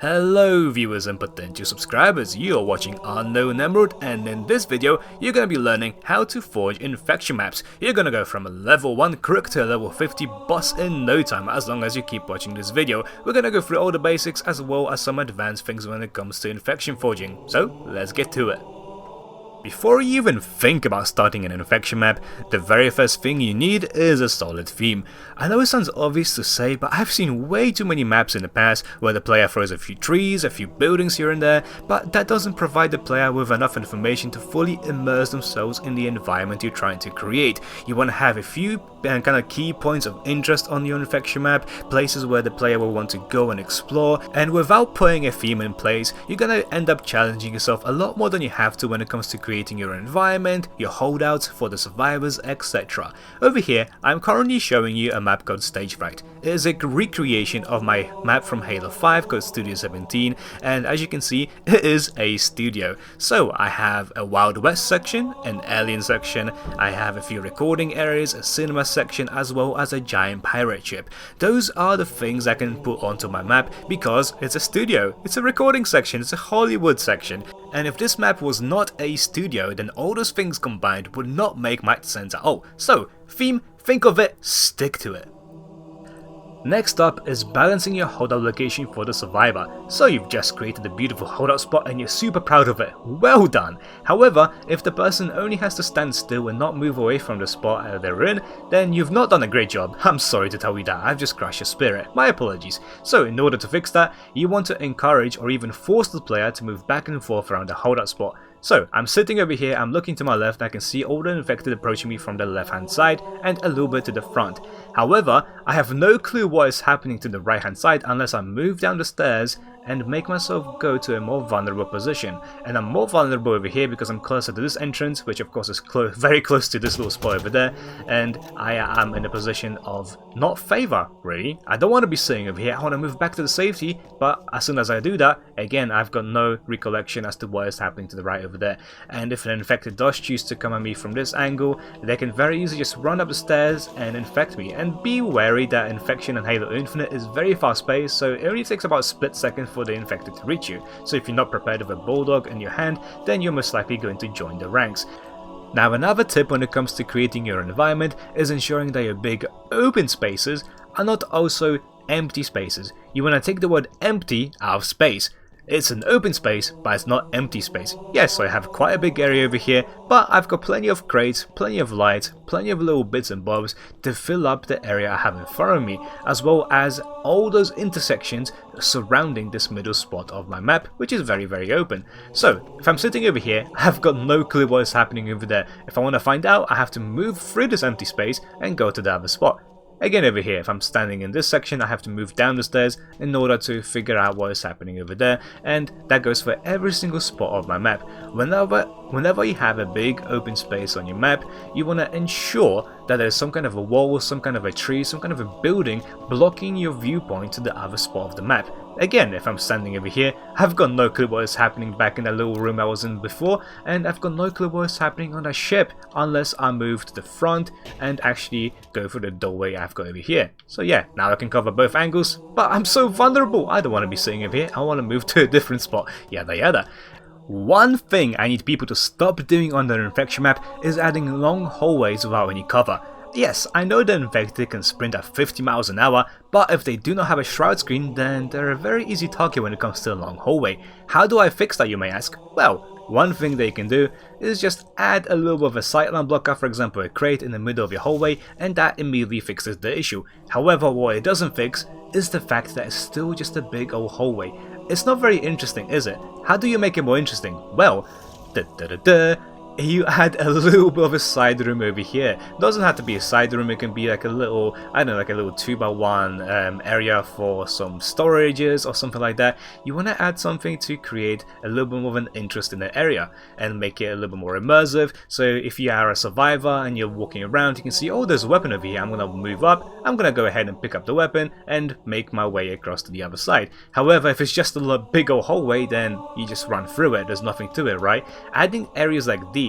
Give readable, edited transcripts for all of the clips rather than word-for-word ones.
Hello viewers and potential subscribers, you are watching Unknown Emerald, and in this video you're going to be learning how to forge infection maps. You're going to go from a level 1 crook to a level 50 boss in no time as long as you keep watching this video. We're going to go through all the basics as well as some advanced things when it comes to infection forging, so let's get to it. Before you even think about starting an infection map, the very first thing you need is a solid theme. I know it sounds obvious to say, but I've seen way too many maps in the past where the player throws a few trees, a few buildings here and there, but that doesn't provide the player with enough information to fully immerse themselves in the environment you're trying to create. You want to have a few kind of key points of interest on your infection map, places where the player will want to go and explore, and without putting a theme in place, you're gonna end up challenging yourself a lot more than you have to when it comes to creating your environment, your holdouts for the survivors, etc. Over here, I'm currently showing you a map called Stagefright. It is a recreation of my map from Halo 5 called Studio 17, and as you can see, it is a studio. So I have a Wild West section, an Alien section, I have a few recording areas, a cinema section, as well as a giant pirate ship. Those are the things I can put onto my map because it's a studio, it's a recording section, it's a Hollywood section. And if this map was not a studio, then all those things combined would not make much sense at all. So, theme, think of it, stick to it. Next up is balancing your holdout location for the survivor. So you've just created a beautiful holdout spot and you're super proud of it. Well done! However, if the person only has to stand still and not move away from the spot they're in, then you've not done a great job. I'm sorry to tell you that, I've just crushed your spirit. My apologies. So in order to fix that, you want to encourage or even force the player to move back and forth around the holdout spot. So, I'm sitting over here, I'm looking to my left, I can see all the infected approaching me from the left hand side and a little bit to the front. However, I have no clue what is happening to the right hand side unless I move down the stairs and make myself go to a more vulnerable position. And I'm more vulnerable over here because I'm closer to this entrance, which of course is very close to this little spot over there, and I am in a position of not favor, really. I don't want to be sitting over here, I want to move back to the safety, but as soon as I do that, again, I've got no recollection as to what is happening to the right over there. And if an infected does choose to come at me from this angle, they can very easily just run up the stairs and infect me. And be wary that infection in Halo Infinite is very fast paced, so it only takes about a split second for the infected to reach you. So if you're not prepared with a bulldog in your hand, then you're most likely going to join the ranks. Now, another tip when it comes to creating your environment is ensuring that your big open spaces are not also empty spaces. You want to take the word empty out of space. It's an open space, but it's not empty space. Yes, so I have quite a big area over here, but I've got plenty of crates, plenty of lights, plenty of little bits and bobs to fill up the area I have in front of me, as well as all those intersections surrounding this middle spot of my map, which is very open. So, if I'm sitting over here, I've got no clue what is happening over there. If I want to find out, I have to move through this empty space and go to the other spot. Again, over here, if I'm standing in this section, I have to move down the stairs in order to figure out what is happening over there, and that goes for every single spot of my map. Whenever you have a big open space on your map, you want to ensure that there's some kind of a wall, some kind of a tree, some kind of a building blocking your viewpoint to the other spot of the map. Again, if I'm standing over here, I've got no clue what is happening back in that little room I was in before, and I've got no clue what is happening on that ship unless I move to the front and actually go through the doorway I've got over here. So yeah, now I can cover both angles, but I'm so vulnerable, I don't want to be sitting over here, I want to move to a different spot, yada yada. One thing I need people to stop doing on their infection map is adding long hallways without any cover. Yes, I know the infected can sprint at 50 miles an hour, but if they do not have a shroud screen, then they're a very easy target when it comes to a long hallway. How do I fix that, you may ask? Well, one thing they can do is just add a little bit of a sightline blocker, for example a crate in the middle of your hallway, and that immediately fixes the issue. However, what it doesn't fix is the fact that it's still just a big old hallway. It's not very interesting, is it? How do you make it more interesting? Well, you add a little bit of a side room over here. It doesn't have to be a side room, it can be like a little, I don't know, like a little 2x1 area for some storages or something like that. You want to add something to create a little bit more of an interest in the area and make it a little bit more immersive. So if you are a survivor and you're walking around, you can see, oh, there's a weapon over here, I'm going to move up, I'm going to go ahead and pick up the weapon and make my way across to the other side. However, if it's just a big old hallway, then you just run through it, there's nothing to it, right? Adding areas like these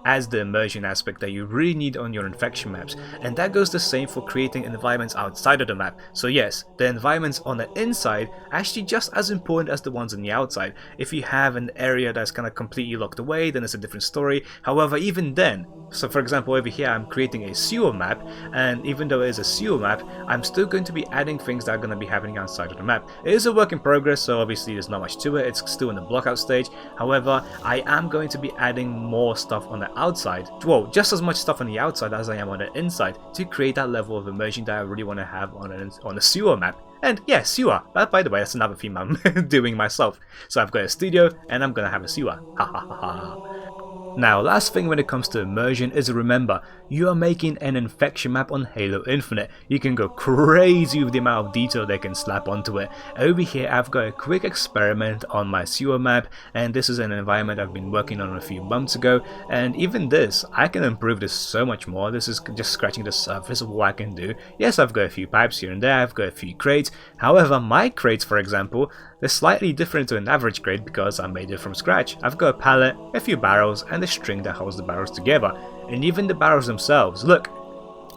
adds the immersion aspect that you really need on your infection maps, and that goes the same for creating environments outside of the map. So yes, the environments on the inside are actually just as important as the ones on the outside. If you have an area that's kind of completely locked away, then it's a different story. However, even then, so for example over here I'm creating a sewer map, and even though it is a sewer map, I'm still going to be adding things that are going to be happening outside of the map. It is a work in progress, so obviously there's not much to it, it's still in the blockout stage. However, I am going to be adding more stuff on the outside, well, just as much stuff on the outside as I am on the inside, to create that level of immersion that I really want to have on a sewer map. And yeah, sewer, by the way, that's another theme I'm doing myself. So I've got a studio and I'm gonna have a sewer, ha ha ha ha. Now, last thing when it comes to immersion is remember, you are making an infection map on Halo Infinite. You can go crazy with the amount of detail they can slap onto it. Over here I've got a quick experiment on my sewer map, and this is an environment I've been working on a few months ago, and even this, I can improve this so much more. This is just scratching the surface of what I can do. Yes, I've got a few pipes here and there, I've got a few crates. However, my crates, for example, they're slightly different to an average crate because I made it from scratch. I've got a pallet, a few barrels, and a string that holds the barrels together. And even the barrels themselves, look,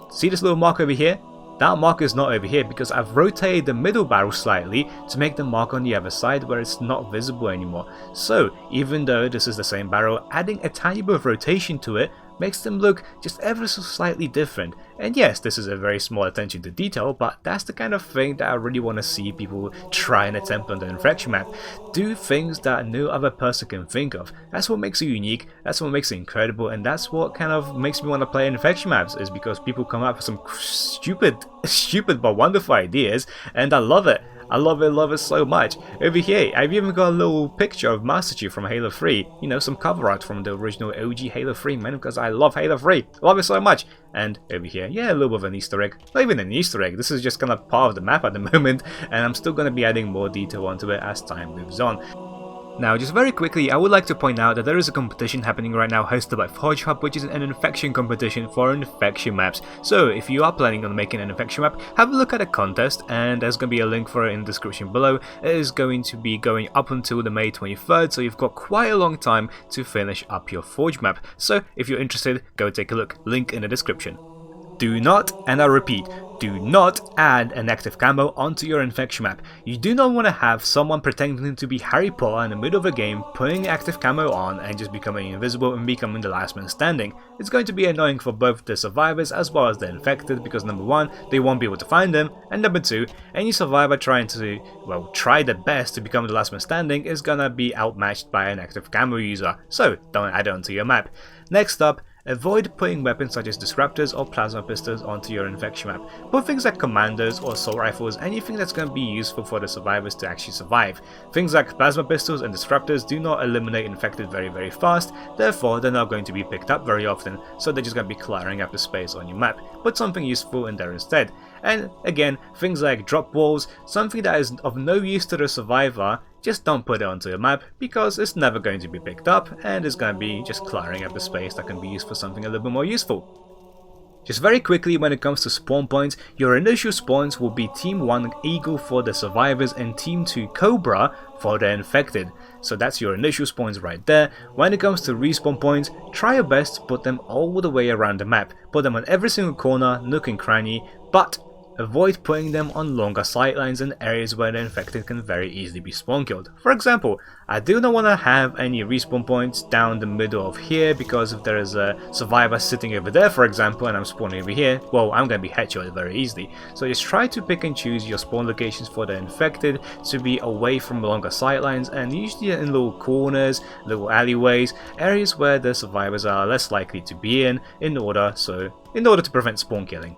see this little mark over here? That mark is not over here because I've rotated the middle barrel slightly to make the mark on the other side where it's not visible anymore. So even though this is the same barrel, adding a tiny bit of rotation to it makes them look just ever so slightly different. And yes, this is a very small attention to detail, but that's the kind of thing that I really want to see people try and attempt on the infection map. Do things that no other person can think of. That's what makes it unique, that's what makes it incredible, and that's what kind of makes me want to play infection maps, is because people come up with some stupid but wonderful ideas, and I love it. I love it so much. Over here, I've even got a little picture of Master Chief from Halo 3. You know, some cover art from the original OG Halo 3, man, because I love Halo 3. I love it so much. And over here, yeah, a little bit of an Easter egg. Not even an Easter egg, this is just kind of part of the map at the moment, and I'm still going to be adding more detail onto it as time moves on. Now, just very quickly, I would like to point out that there is a competition happening right now hosted by Forge Hub, which is an infection competition for infection maps. So if you are planning on making an infection map, have a look at the contest, and there's going to be a link for it in the description below. It is going to be going up until the May 23rd, so you've got quite a long time to finish up your Forge map. So if you're interested, go take a look, link in the description. Do not, and I repeat, do not add an active camo onto your infection map. You do not want to have someone pretending to be Harry Potter in the middle of a game, putting active camo on and just becoming invisible and becoming the last man standing. It's going to be annoying for both the survivors as well as the infected, because number one, they won't be able to find them, and number two, any survivor trying to, well, try their best to become the last man standing is gonna be outmatched by an active camo user, so don't add it onto your map. Next up, avoid putting weapons such as disruptors or plasma pistols onto your infection map. Put things like commandos or assault rifles, anything that's going to be useful for the survivors to actually survive. Things like plasma pistols and disruptors do not eliminate infected very fast, therefore they're not going to be picked up very often, so they're just going to be cluttering up the space on your map. Put something useful in there instead. And again, things like drop walls, something that is of no use to the survivor, just don't put it onto your map because it's never going to be picked up and it's going to be just cluttering up the space that can be used for something a little bit more useful. Just very quickly, when it comes to spawn points, your initial spawns will be Team 1 Eagle for the survivors and Team 2 Cobra for the infected. So that's your initial spawns right there. When it comes to respawn points, try your best to put them all the way around the map. Put them on every single corner, nook and cranny, but avoid putting them on longer sightlines and areas where the infected can very easily be spawn killed. For example, I do not want to have any respawn points down the middle of here, because if there is a survivor sitting over there, for example, and I'm spawning over here, well, I'm going to be headshotted very easily. So just try to pick and choose your spawn locations for the infected to be away from longer sightlines, and usually in little corners, little alleyways, areas where the survivors are less likely to be in order to prevent spawn killing.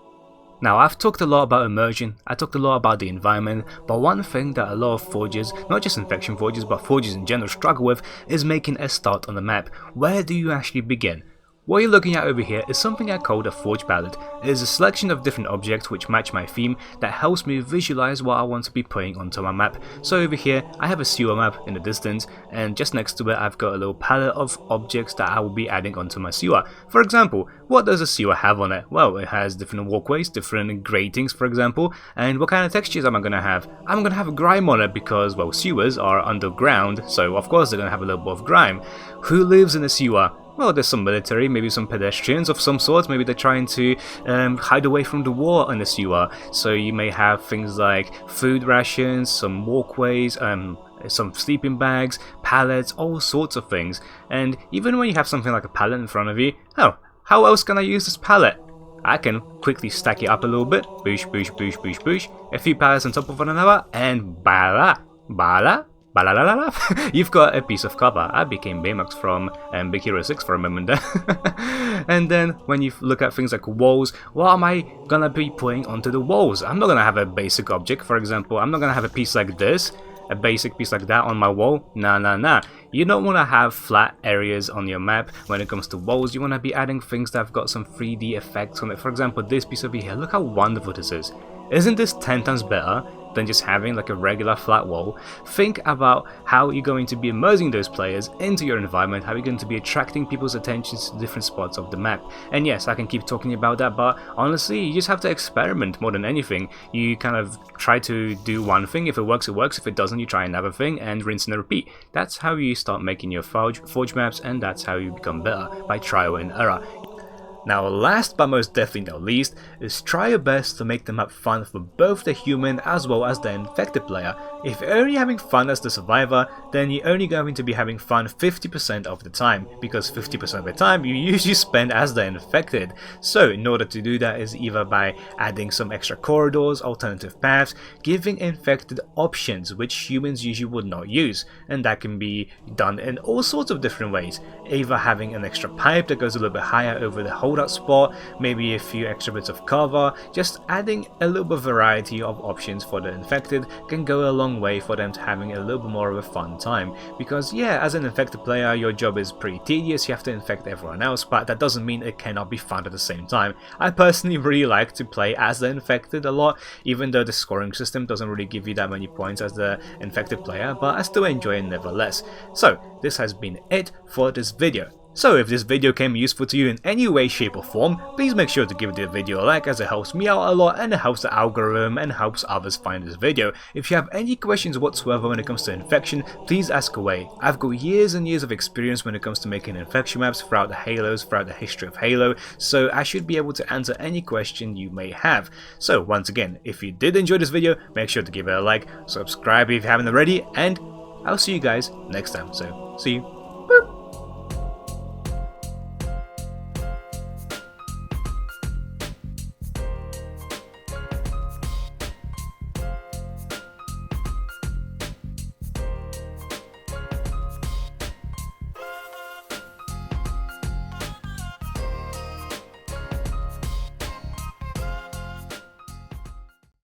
Now, I've talked a lot about immersion, I talked a lot about the environment, but one thing that a lot of forgers, not just infection forgers but forgers in general, struggle with is making a start on the map. Where do you actually begin? What you're looking at over here is something I call a Forge palette. It is a selection of different objects which match my theme that helps me visualize what I want to be putting onto my map. So over here I have a sewer map in the distance, and just next to it I've got a little palette of objects that I will be adding onto my sewer. For example, what does a sewer have on it? Well, it has different walkways, different gratings for example, and what kind of textures am I going to have? I'm going to have a grime on it because, well, sewers are underground, so of course they're going to have a little bit of grime. Who lives in a sewer? well, there's some military, maybe some pedestrians of some sort. Maybe they're trying to hide away from the war in the sewer. So you may have things like food rations, some walkways, some sleeping bags, pallets, all sorts of things. And even when you have something like a pallet in front of you, oh, how else can I use this pallet? I can quickly stack it up a little bit, boosh, boosh, boosh, boosh, boosh, a few pallets on top of one another, and bala, bala, bala, you've got a piece of cover. I became Baymax from Big Hero 6 for a moment there. And then when you look at things like walls, what am I gonna be putting onto the walls? I'm not gonna have a basic object, for example. I'm not gonna have a piece like this, a basic piece like that on my wall. Nah. You don't want to have flat areas on your map when it comes to walls. You want to be adding things that have got some 3D effects on it. For example, this piece over here, look how wonderful this is. Isn't this 10 times better than just having like a regular flat wall? Think about how you're going to be immersing those players into your environment, how you're going to be attracting people's attentions to different spots of the map. And yes, I can keep talking about that, but honestly, you just have to experiment more than anything. You kind of try to do one thing. If it works, it works. If it doesn't, you try another thing and rinse and repeat. That's how you start making your Forge maps, and that's how you become better, by trial and error. Now, last but most definitely not least, is try your best to make the map fun for both the human as well as the infected player. If you're only having fun as the survivor, then you're only going to be having fun 50% of the time, because 50% of the time you usually spend as the infected. So in order to do that is either by adding some extra corridors, alternative paths, giving infected options which humans usually would not use, and that can be done in all sorts of different ways. Either having an extra pipe that goes a little bit higher over the holdout spot, maybe a few extra bits of cover. Just adding a little bit of variety of options for the infected can go a long way for them to having a little bit more of a fun time. Because yeah, as an infected player, your job is pretty tedious, you have to infect everyone else, but that doesn't mean it cannot be fun at the same time. I personally really like to play as the infected a lot, even though the scoring system doesn't really give you that many points as the infected player, but I still enjoy it nevertheless. So this has been it for this video. So if this video came useful to you in any way, shape or form, please make sure to give the video a like, as it helps me out a lot and it helps the algorithm and helps others find this video. If you have any questions whatsoever when it comes to infection, please ask away. I've got years and years of experience when it comes to making infection maps throughout the Halos, throughout the history of Halo, so I should be able to answer any question you may have. So once again, if you did enjoy this video, make sure to give it a like, subscribe if you haven't already, and I'll see you guys next time. So see you.